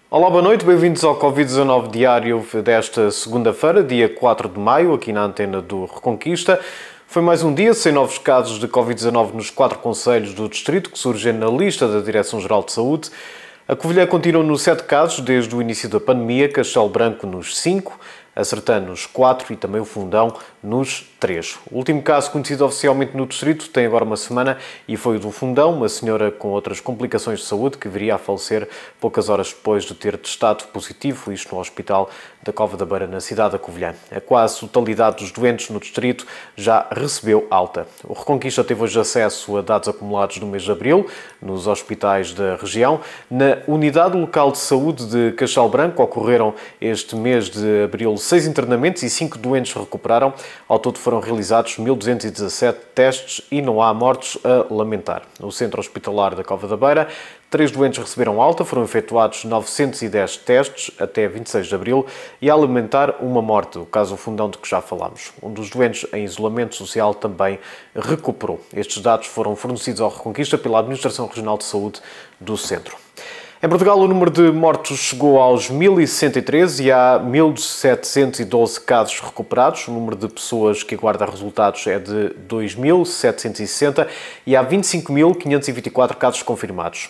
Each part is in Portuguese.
Olá, boa noite, bem-vindos ao Covid-19 diário desta segunda-feira, dia 4 de maio, aqui na antena do Reconquista. Foi mais um dia sem novos casos de Covid-19 nos 4 concelhos do distrito, que surgem na lista da Direção-Geral de Saúde. A Covilhã continua nos 7 casos desde o início da pandemia, Castelo Branco nos 5, a Sertã nos 4 e também o Fundão nos 3. O último caso conhecido oficialmente no distrito tem agora uma semana e foi o do Fundão, uma senhora com outras complicações de saúde que viria a falecer poucas horas depois de ter testado positivo, isto no Hospital da Cova da Beira, na cidade da Covilhã. A quase totalidade dos doentes no distrito já recebeu alta. O Reconquista teve hoje acesso a dados acumulados no mês de abril nos hospitais da região. Na Unidade Local de Saúde de Castelo Branco ocorreram este mês de abril 6 internamentos e 5 doentes recuperaram. Ao todo foram realizados 1.217 testes e não há mortes a lamentar. No Centro Hospitalar da Cova da Beira, 3 doentes receberam alta, foram efetuados 910 testes até 26 de abril e a lamentar uma morte, o caso Fundão de que já falámos. Um dos doentes em isolamento social também recuperou. Estes dados foram fornecidos ao Reconquista pela Administração Regional de Saúde do Centro. Em Portugal, o número de mortos chegou aos 1.063 e há 1.712 casos recuperados. O número de pessoas que aguarda resultados é de 2.760 e há 25.524 casos confirmados.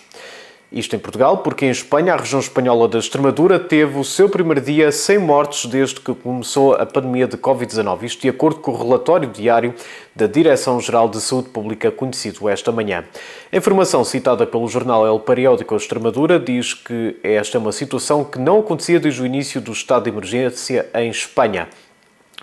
Isto em Portugal, porque em Espanha, a região espanhola da Extremadura teve o seu primeiro dia sem mortes desde que começou a pandemia de Covid-19. Isto de acordo com o relatório diário da Direção-Geral de Saúde Pública, conhecido esta manhã. A informação citada pelo jornal El Periódico Extremadura diz que esta é uma situação que não acontecia desde o início do estado de emergência em Espanha.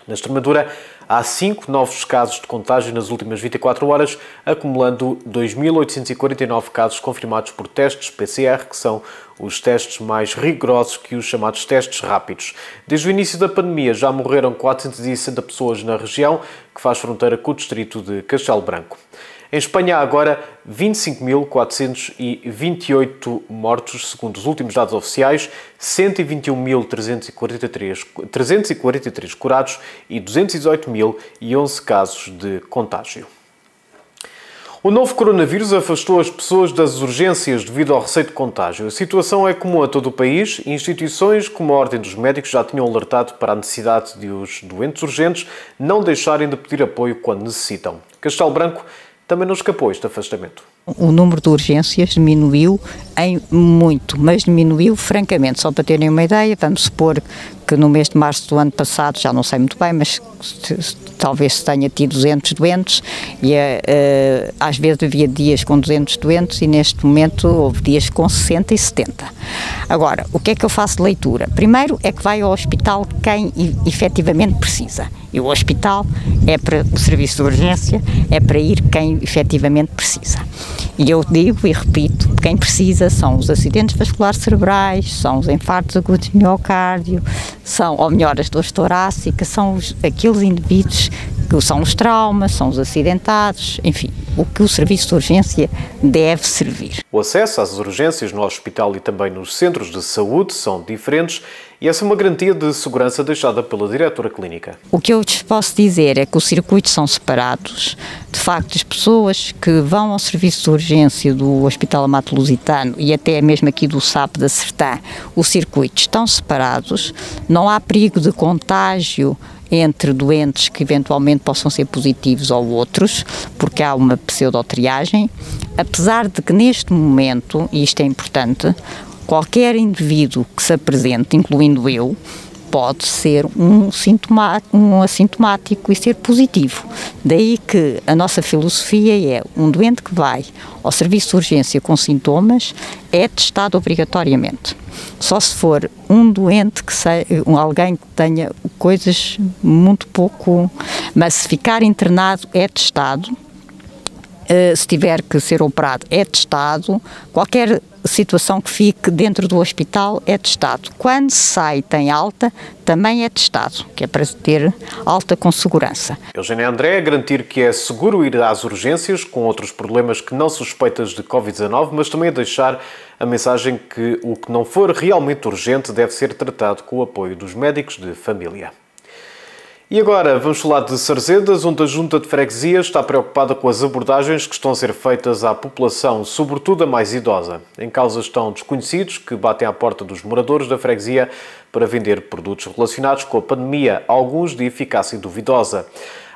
Na Extremadura, há 5 novos casos de contágio nas últimas 24 horas, acumulando 2.849 casos confirmados por testes PCR, que são os testes mais rigorosos que os chamados testes rápidos. Desde o início da pandemia já morreram 460 pessoas na região, que faz fronteira com o distrito de Castelo Branco. Em Espanha há agora 25.428 mortos, segundo os últimos dados oficiais, 121.343 curados e 218.011 casos de contágio. O novo coronavírus afastou as pessoas das urgências devido ao receio de contágio. A situação é comum a todo o país e instituições como a Ordem dos Médicos já tinham alertado para a necessidade de os doentes urgentes não deixarem de pedir apoio quando necessitam. Castelo Branco também não escapou este afastamento. O número de urgências diminuiu em muito, mas diminuiu francamente. Só para terem uma ideia, vamos supor que no mês de março do ano passado, já não sei muito bem, mas talvez se tenha tido 200 doentes e às vezes havia dias com 200 doentes e neste momento houve dias com 60 e 70. Agora, o que é que eu faço de leitura? Primeiro é que vai ao hospital quem efetivamente precisa. E o hospital é para o serviço de urgência, é para ir quem efetivamente precisa. E eu digo e repito, quem precisa são os acidentes vasculares cerebrais, são os infartos agudos de miocárdio, ou melhor, as dores torácicas, são aqueles indivíduos que são os traumas, são os acidentados, enfim, o que o serviço de urgência deve servir. O acesso às urgências no hospital e também nos centros de saúde são diferentes e essa é uma garantia de segurança deixada pela diretora clínica. O que eu lhes posso dizer é que os circuitos são separados. De facto, as pessoas que vão ao serviço de urgência do Hospital Amato-Lusitano e até mesmo aqui do SAP da Sertã, os circuitos estão separados, não há perigo de contágio entre doentes que eventualmente possam ser positivos ou outros, porque há uma pseudotriagem, apesar de que neste momento, e isto é importante, qualquer indivíduo que se apresente, incluindo eu, pode ser um assintomático e ser positivo. Daí que a nossa filosofia é um doente que vai ao serviço de urgência com sintomas é testado obrigatoriamente. Só se for um doente, alguém que tenha coisas muito pouco, mas se ficar internado é testado, se tiver que ser operado é testado, qualquer situação que fique dentro do hospital é testado. Quando sai e tem alta, também é testado, que é para ter alta com segurança. Eugênia André, garantir que é seguro ir às urgências com outros problemas que não suspeitas de Covid-19, mas também a deixar a mensagem que o que não for realmente urgente deve ser tratado com o apoio dos médicos de família. E agora vamos falar de Sarzedas, onde a Junta de Freguesia está preocupada com as abordagens que estão a ser feitas à população, sobretudo a mais idosa. Em causa estão desconhecidos que batem à porta dos moradores da freguesia para vender produtos relacionados com a pandemia, alguns de eficácia duvidosa.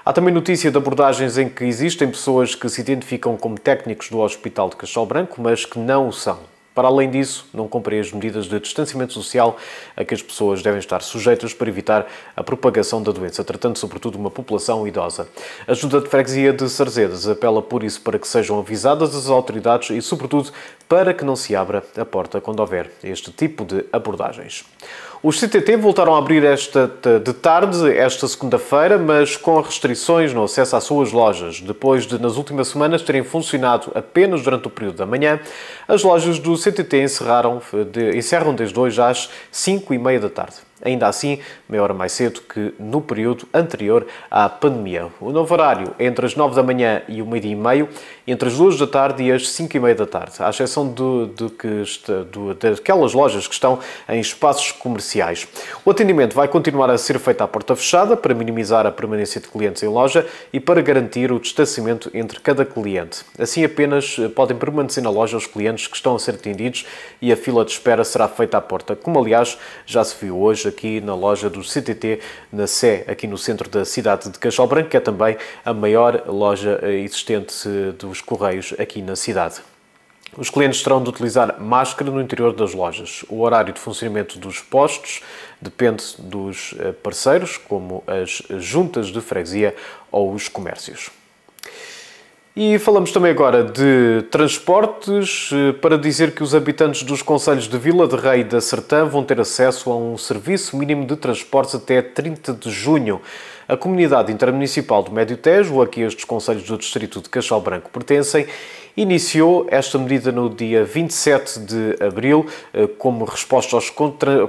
Há também notícia de abordagens em que existem pessoas que se identificam como técnicos do Hospital de Castelo Branco, mas que não o são. Para além disso, não cumprem as medidas de distanciamento social a que as pessoas devem estar sujeitas para evitar a propagação da doença, tratando sobretudo de uma população idosa. A Junta de Freguesia de Sarzedas apela por isso para que sejam avisadas as autoridades e, sobretudo, para que não se abra a porta quando houver este tipo de abordagens. Os CTT voltaram a abrir de tarde, esta segunda-feira, mas com restrições no acesso às suas lojas. Depois de, nas últimas semanas, terem funcionado apenas durante o período da manhã, as lojas do CTT encerram desde hoje às 5h30 da tarde. Ainda assim, meia hora mais cedo que no período anterior à pandemia. O novo horário é entre as 9 da manhã e o meio-dia e meio, entre as 2 da tarde e as 5h30 da tarde, à exceção daquelas lojas que estão em espaços comerciais. O atendimento vai continuar a ser feito à porta fechada para minimizar a permanência de clientes em loja e para garantir o distanciamento entre cada cliente. Assim, apenas podem permanecer na loja os clientes que estão a ser atendidos e a fila de espera será feita à porta, como aliás já se viu hoje aqui na loja do CTT, na Sé, aqui no centro da cidade de Castelo Branco, que é também a maior loja existente dos Correios aqui na cidade. Os clientes terão de utilizar máscara no interior das lojas. O horário de funcionamento dos postos depende dos parceiros, como as juntas de freguesia ou os comércios. E falamos também agora de transportes, para dizer que os habitantes dos concelhos de Vila de Rei e da Sertã vão ter acesso a um serviço mínimo de transportes até 30 de junho. A Comunidade Intermunicipal do Médio Tejo, a que estes concelhos do distrito de Castelo Branco pertencem, iniciou esta medida no dia 27 de abril, como resposta aos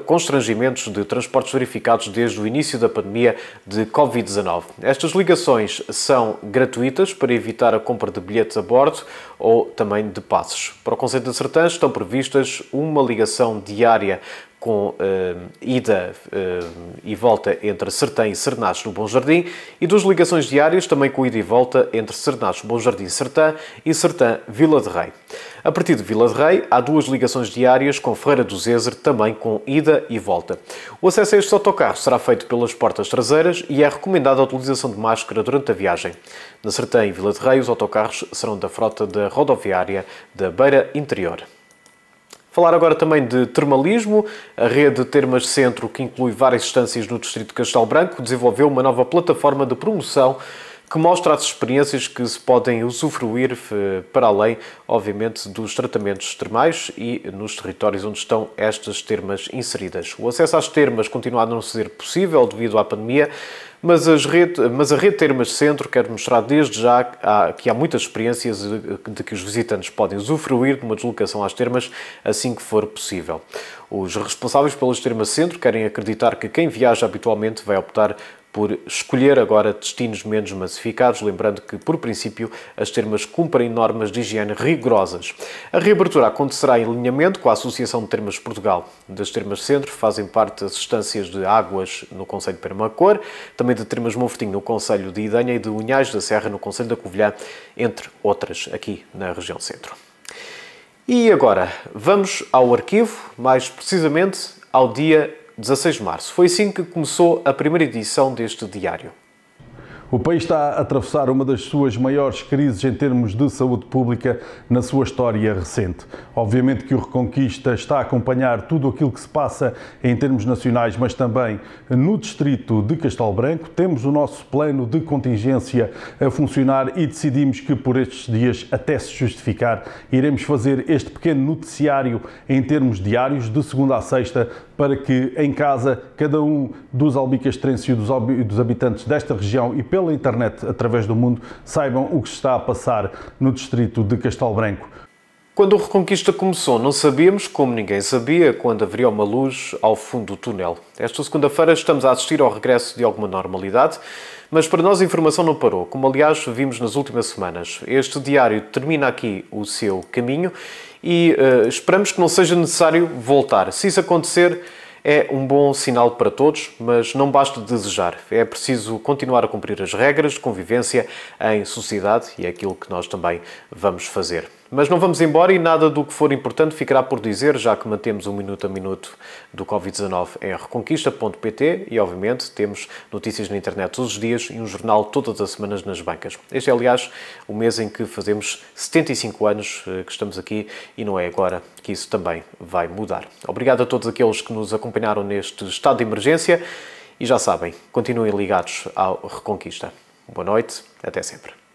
constrangimentos de transportes verificados desde o início da pandemia de Covid-19. Estas ligações são gratuitas para evitar a compra de bilhetes a bordo ou também de passes. Para o concelho de Sertã estão previstas uma ligação diária com ida e volta entre Sertã e Sernás no Bom Jardim e 2 ligações diárias também com ida e volta entre Sernás, Bom Jardim, Sertã e Sertã, Vila de Rei. A partir de Vila de Rei há 2 ligações diárias com Ferreira do Zezer, também com ida e volta. O acesso a estes autocarros será feito pelas portas traseiras e é recomendada a utilização de máscara durante a viagem. Na Sertã e Vila de Rei os autocarros serão da frota da rodoviária da Beira Interior. Falar agora também de termalismo. A rede Termas Centro, que inclui várias estâncias no distrito de Castelo Branco, desenvolveu uma nova plataforma de promoção que mostra as experiências que se podem usufruir para além, obviamente, dos tratamentos termais e nos territórios onde estão estas termas inseridas. O acesso às termas continua a não ser possível devido à pandemia, mas a rede Termas Centro quer mostrar desde já que há muitas experiências de que os visitantes podem usufruir de uma deslocação às termas assim que for possível. Os responsáveis pelas Termas Centro querem acreditar que quem viaja habitualmente vai optar por escolher agora destinos menos massificados, lembrando que, por princípio, as termas cumprem normas de higiene rigorosas. A reabertura acontecerá em alinhamento com a Associação de Termas de Portugal. Das Termas Centro fazem parte as estâncias de Águas, no concelho de Permacor, também de Termas Monfortinho, no concelho de Idanha, e de Unhais da Serra, no concelho da Covilhã, entre outras, aqui na região centro. E agora, vamos ao arquivo, mais precisamente ao dia 16 de março. Foi assim que começou a primeira edição deste diário. O país está a atravessar uma das suas maiores crises em termos de saúde pública na sua história recente. Obviamente que o Reconquista está a acompanhar tudo aquilo que se passa em termos nacionais, mas também no distrito de Castelo Branco. Temos o nosso plano de contingência a funcionar e decidimos que por estes dias, até se justificar, iremos fazer este pequeno noticiário em termos diários, de segunda a sexta, para que em casa cada um dos albicastrenses e dos habitantes desta região e pela internet através do mundo saibam o que se está a passar no distrito de Castelo Branco. Quando o Reconquista começou, não sabíamos, como ninguém sabia, quando haveria uma luz ao fundo do túnel. Esta segunda-feira estamos a assistir ao regresso de alguma normalidade, mas para nós a informação não parou, como aliás vimos nas últimas semanas. Este diário termina aqui o seu caminho e esperamos que não seja necessário voltar. Se isso acontecer, É um bom sinal para todos, mas não basta desejar. É preciso continuar a cumprir as regras de convivência em sociedade e é aquilo que nós também vamos fazer. Mas não vamos embora e nada do que for importante ficará por dizer, já que mantemos um minuto a minuto do Covid-19 em reconquista.pt e, obviamente, temos notícias na internet todos os dias e um jornal todas as semanas nas bancas. Este é, aliás, o mês em que fazemos 75 anos que estamos aqui e não é agora que isso também vai mudar. Obrigado a todos aqueles que nos acompanharam neste estado de emergência e já sabem, continuem ligados ao Reconquista. Boa noite, até sempre.